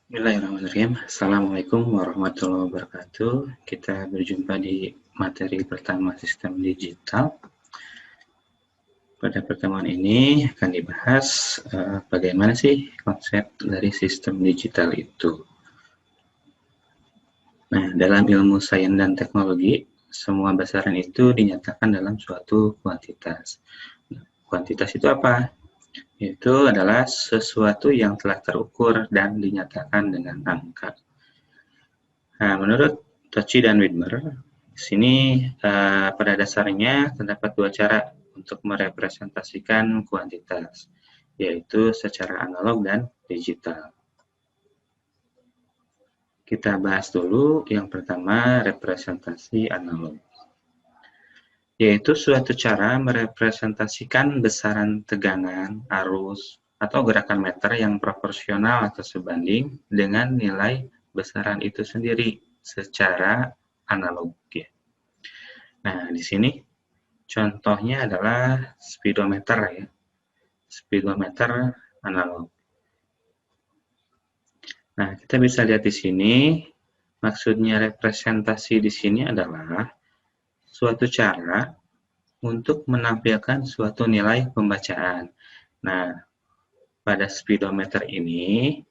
Bismillahirrahmanirrahim. Assalamualaikum warahmatullahi wabarakatuh. Kita berjumpa di materi pertama sistem digital. Pada pertemuan ini akan dibahas bagaimana sih konsep dari sistem digital itu. Nah, dalam ilmu sains dan teknologi, semua besaran itu dinyatakan dalam suatu kuantitas. Kuantitas itu apa? Itu adalah sesuatu yang telah terukur dan dinyatakan dengan angka. Nah, menurut Tochi dan Widmer, di sini pada dasarnya terdapat dua cara untuk merepresentasikan kuantitas, yaitu secara analog dan digital. Kita bahas dulu yang pertama, representasi analog, yaitu suatu cara merepresentasikan besaran tegangan, arus, atau gerakan meter yang proporsional atau sebanding dengan nilai besaran itu sendiri secara analog. Ya. Nah, di sini contohnya adalah speedometer ya. Speedometer analog. Nah, kita bisa lihat di sini, maksudnya representasi di sini adalah suatu cara untuk menampilkan suatu nilai pembacaan. Nah, pada speedometer ini,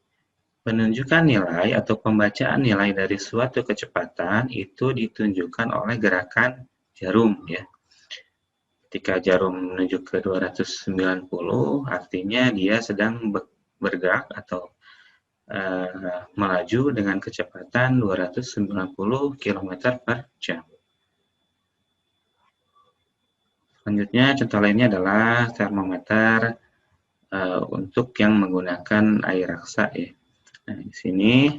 penunjukan nilai atau pembacaan nilai dari suatu kecepatan itu ditunjukkan oleh gerakan jarum ya. Ketika jarum menuju ke 290, artinya dia sedang bergerak atau melaju dengan kecepatan 290 km per jam. Selanjutnya, contoh lainnya adalah termometer untuk yang menggunakan air raksa ya. Nah, di sini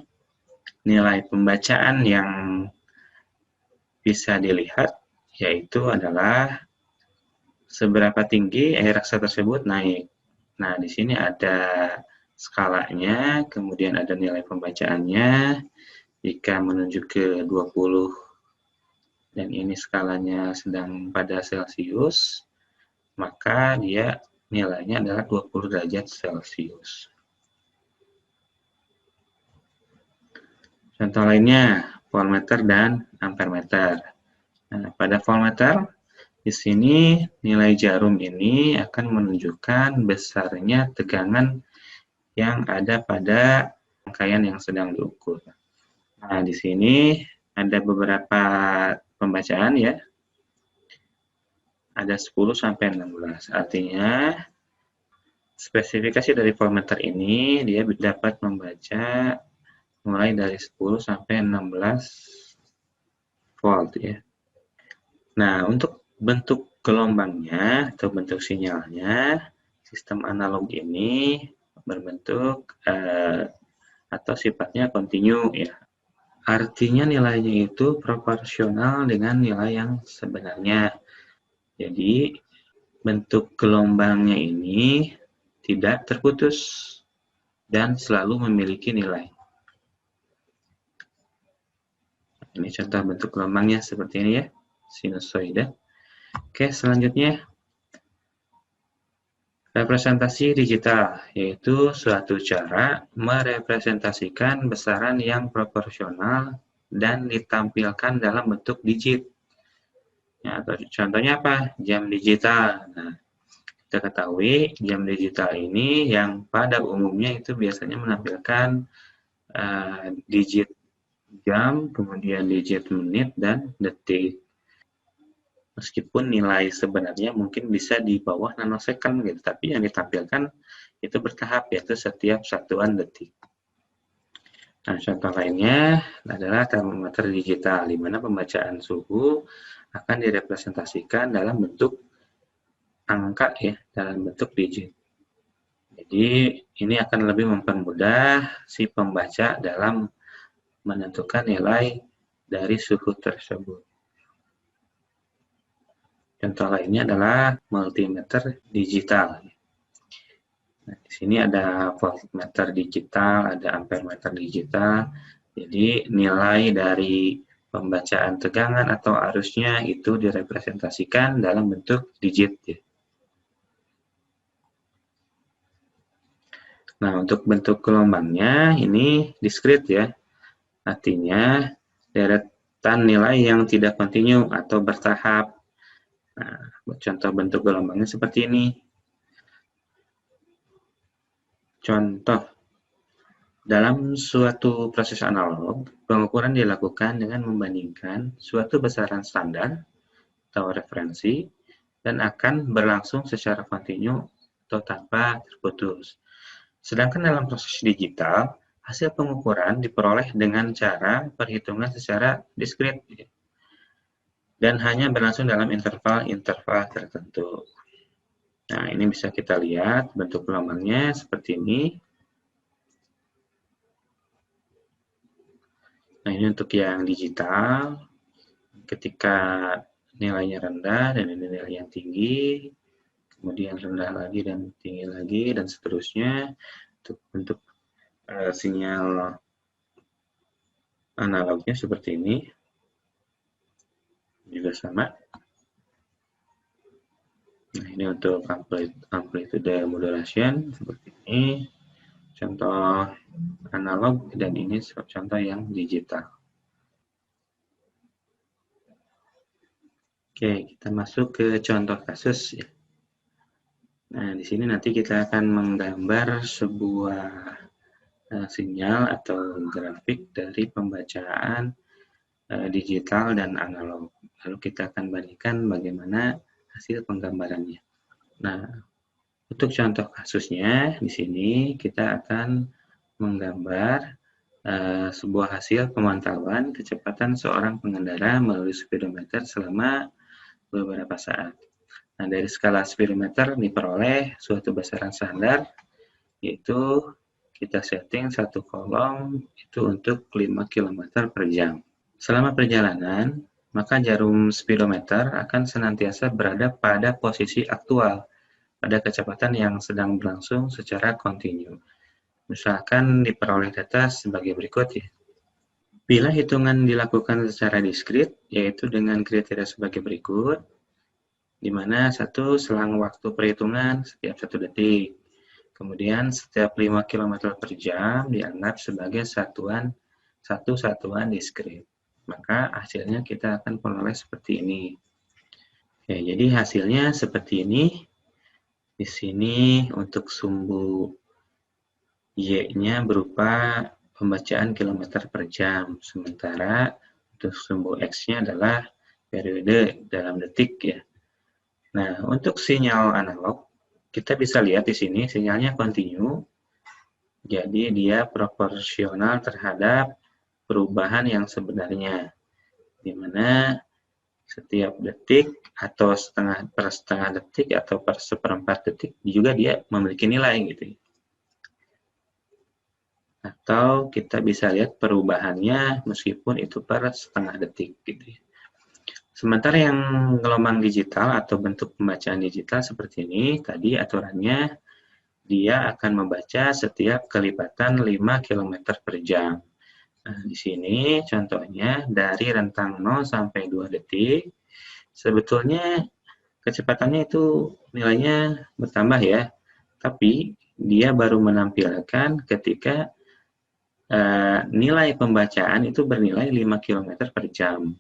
nilai pembacaan yang bisa dilihat yaitu adalah seberapa tinggi air raksa tersebut naik. Nah, di sini ada skalanya, kemudian ada nilai pembacaannya. Jika menuju ke 20 dan ini skalanya sedang pada Celcius, maka dia nilainya adalah 20 derajat Celcius. Contoh lainnya, voltmeter dan ampermeter. Nah, pada voltmeter, di sini nilai jarum ini akan menunjukkan besarnya tegangan yang ada pada rangkaian yang sedang diukur. Nah, di sini ada beberapa pembacaan ya. Ada 10 sampai 16. Artinya spesifikasi dari voltmeter ini dia dapat membaca mulai dari 10 sampai 16 volt ya. Nah, untuk bentuk gelombangnya atau bentuk sinyalnya, sistem analog ini berbentuk atau sifatnya kontinu ya. Artinya nilainya itu proporsional dengan nilai yang sebenarnya. Jadi bentuk gelombangnya ini tidak terputus dan selalu memiliki nilai. Ini contoh bentuk gelombangnya seperti ini ya, sinusoida. Oke, selanjutnya representasi digital, yaitu suatu cara merepresentasikan besaran yang proporsional dan ditampilkan dalam bentuk digit. Ya, contohnya apa? Jam digital. Nah, kita ketahui jam digital ini yang pada umumnya itu biasanya menampilkan digit jam, kemudian digit menit, dan detik. Meskipun nilai sebenarnya mungkin bisa di bawah nanosecond gitu, tapi yang ditampilkan itu bertahap, yaitu setiap satuan detik. Nah, contoh lainnya adalah termometer digital, di mana pembacaan suhu akan direpresentasikan dalam bentuk angka ya, dalam bentuk digit. Jadi ini akan lebih mempermudah si pembaca dalam menentukan nilai dari suhu tersebut. Contoh lainnya adalah multimeter digital. Nah, di sini ada voltmeter digital, ada ampermeter digital. Jadi nilai dari pembacaan tegangan atau arusnya itu direpresentasikan dalam bentuk digit. Nah, untuk bentuk gelombangnya ini discrete ya, artinya deretan nilai yang tidak kontinu atau bertahap. Nah, contoh bentuk gelombangnya seperti ini. Contoh, dalam suatu proses analog, pengukuran dilakukan dengan membandingkan suatu besaran standar atau referensi dan akan berlangsung secara kontinu atau tanpa terputus. Sedangkan dalam proses digital, hasil pengukuran diperoleh dengan cara perhitungan secara diskrit dan hanya berlangsung dalam interval-interval tertentu. Nah, ini bisa kita lihat bentuk gelombangnya seperti ini. Nah, ini untuk yang digital. Ketika nilainya rendah dan ini nilai yang tinggi, kemudian rendah lagi dan tinggi lagi, dan seterusnya. Untuk bentuk sinyal analognya seperti ini. Juga sama. Nah, ini untuk amplitude modulation seperti ini. Contoh analog dan ini contoh yang digital. Oke, kita masuk ke contoh kasus ya. Nah, di sini nanti kita akan menggambar sebuah sinyal atau grafik dari pembacaan digital dan analog. Lalu kita akan bandingkan bagaimana hasil penggambarannya. Nah, untuk contoh kasusnya di sini kita akan menggambar sebuah hasil pemantauan kecepatan seorang pengendara melalui speedometer selama beberapa saat. Nah, dari skala speedometer diperoleh suatu besaran standar, yaitu kita setting satu kolom itu untuk 5 km per jam. Selama perjalanan, maka jarum speedometer akan senantiasa berada pada posisi aktual pada kecepatan yang sedang berlangsung secara kontinu. Misalkan diperoleh data sebagai berikut ya. Bila hitungan dilakukan secara diskrit, yaitu dengan kriteria sebagai berikut, di mana satu selang waktu perhitungan setiap 1 detik. Kemudian setiap 5 km per jam dianggap sebagai satu satuan diskrit. Maka hasilnya kita akan peroleh seperti ini. Oke, jadi hasilnya seperti ini. Di sini untuk sumbu Y-nya berupa pembacaan kilometer per jam, sementara untuk sumbu X-nya adalah periode dalam detik ya. Nah, untuk sinyal analog, kita bisa lihat di sini sinyalnya kontinu, jadi dia proporsional terhadap perubahan yang sebenarnya, di mana setiap detik atau per setengah detik atau per seperempat detik juga dia memiliki nilai gitu. Atau kita bisa lihat perubahannya meskipun itu per setengah detik gitu. Sementara yang gelombang digital atau bentuk pembacaan digital seperti ini, tadi aturannya dia akan membaca setiap kelipatan 5 km per jam. Nah, di sini contohnya dari rentang 0 sampai 2 detik, sebetulnya kecepatannya itu nilainya bertambah ya, tapi dia baru menampilkan ketika nilai pembacaan itu bernilai 5 km per jam.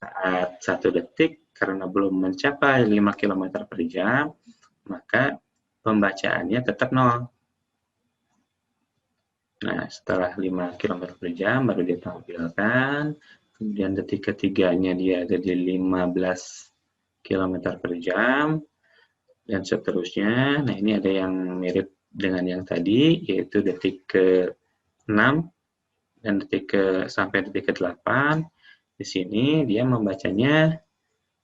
Saat 1 detik, karena belum mencapai 5 km per jam, maka pembacaannya tetap 0. Nah, setelah 5 km per jam baru ditampilkan, kemudian detik ketiganya dia ada di 15 km per jam, dan seterusnya. Nah, ini ada yang mirip dengan yang tadi, yaitu detik ke-6 dan sampai detik ke-8. Di sini dia membacanya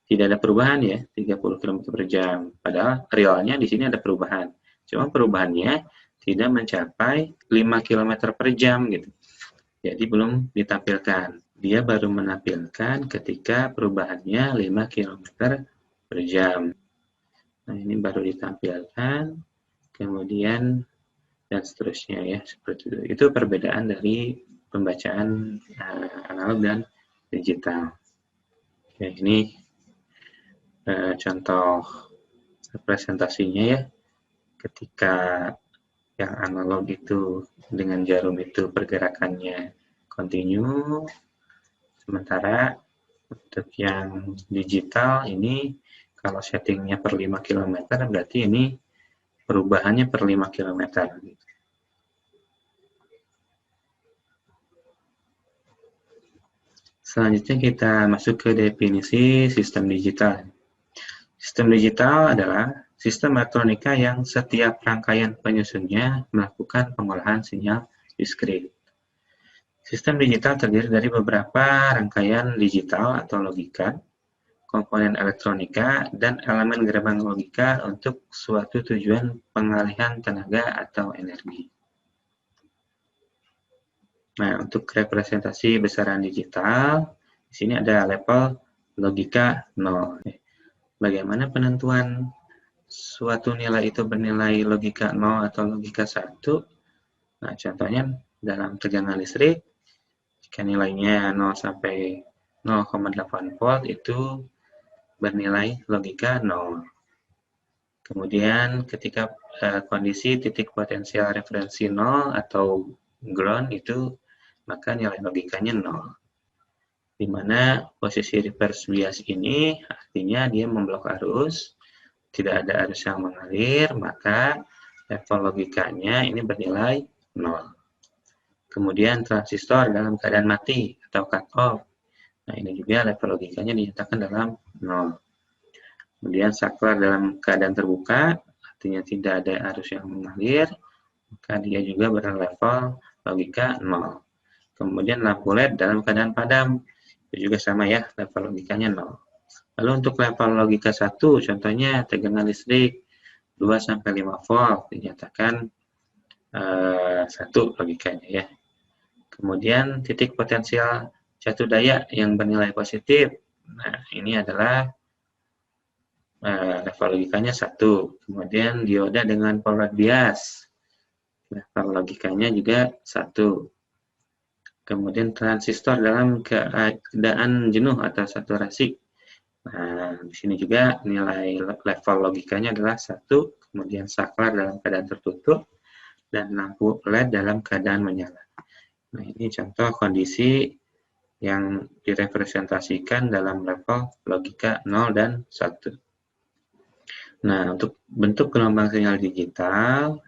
tidak ada perubahan ya, 30 km per jam. Padahal realnya di sini ada perubahan. Cuma perubahannya tidak mencapai 5 km per jam gitu. Jadi belum ditampilkan. Dia baru menampilkan ketika perubahannya 5 km per jam. Nah, ini baru ditampilkan, kemudian dan seterusnya ya, seperti itu. Itu perbedaan dari pembacaan analog dan digital. Oke, ini contoh representasinya ya, ketika yang analog itu dengan jarum itu pergerakannya kontinu, sementara untuk yang digital ini kalau settingnya per 5 km berarti ini perubahannya per 5 km. Selanjutnya kita masuk ke definisi sistem digital. Sistem digital adalah sistem elektronika yang setiap rangkaian penyusunnya melakukan pengolahan sinyal diskrit. Sistem digital terdiri dari beberapa rangkaian digital atau logika, komponen elektronika, dan elemen gerbang logika untuk suatu tujuan pengalihan tenaga atau energi. Nah, untuk representasi besaran digital, di sini ada level logika 0. Bagaimana penentuan suatu nilai itu bernilai logika 0 atau logika 1? Nah, contohnya dalam tegangan listrik, jika nilainya 0 sampai 0,8 volt itu bernilai logika 0. Kemudian ketika kondisi titik potensial referensi 0 atau ground itu, maka nilai logikanya 0. Di mana posisi reverse bias ini artinya dia memblok arus, tidak ada arus yang mengalir, maka level logikanya ini bernilai 0. Kemudian transistor dalam keadaan mati atau cut off. Nah, ini juga level logikanya dinyatakan dalam 0. Kemudian saklar dalam keadaan terbuka, artinya tidak ada arus yang mengalir, maka dia juga berlevel logika 0. Kemudian lampu LED dalam keadaan padam, itu juga sama ya, level logikanya 0. Lalu untuk level logika 1, contohnya tegangan listrik 2-5 volt, dinyatakan 1 logikanya ya. Kemudian titik potensial jatuh daya yang bernilai positif, nah ini adalah level logikanya 1. Kemudian dioda dengan forward bias, level logikanya juga 1. Kemudian transistor dalam keadaan jenuh atau saturasi. Nah, di sini juga nilai level logikanya adalah 1. Kemudian saklar dalam keadaan tertutup dan lampu LED dalam keadaan menyala. Nah, ini contoh kondisi yang direpresentasikan dalam level logika 0 dan 1. Nah, untuk bentuk gelombang sinyal digital,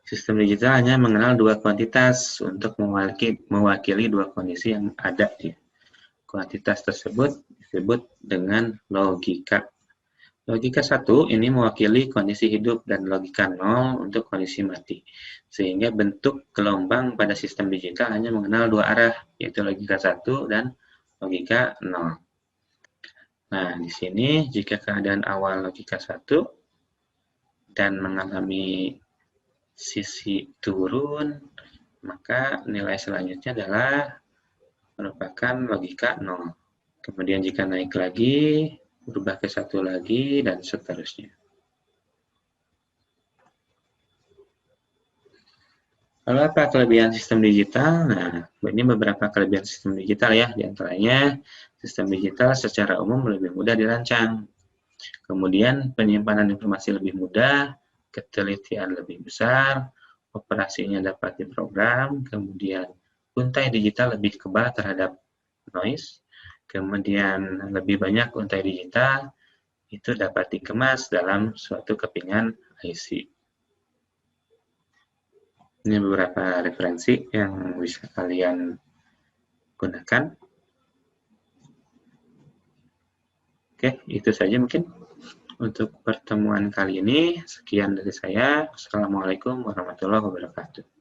sistem digital hanya mengenal 2 kuantitas untuk mewakili 2 kondisi yang ada. Kuantitas tersebut disebut dengan logika. Logika 1 ini mewakili kondisi hidup dan logika 0 untuk kondisi mati. Sehingga bentuk gelombang pada sistem digital hanya mengenal 2 arah, yaitu logika 1 dan logika 0. Nah, di sini jika keadaan awal logika 1 dan mengalami sisi turun, maka nilai selanjutnya adalah merupakan logika 0. Kemudian jika naik lagi, berubah ke 1 lagi, dan seterusnya. Lalu apa kelebihan sistem digital? Nah, ini beberapa kelebihan sistem digital ya. Di antaranya, sistem digital secara umum lebih mudah dirancang. Kemudian penyimpanan informasi lebih mudah, ketelitian lebih besar, operasinya dapat diprogram, kemudian untai digital lebih kebal terhadap noise, kemudian lebih banyak untai digital itu dapat dikemas dalam suatu kepingan IC. Ini beberapa referensi yang bisa kalian gunakan. Oke, itu saja mungkin untuk pertemuan kali ini. Sekian dari saya. Assalamualaikum warahmatullahi wabarakatuh.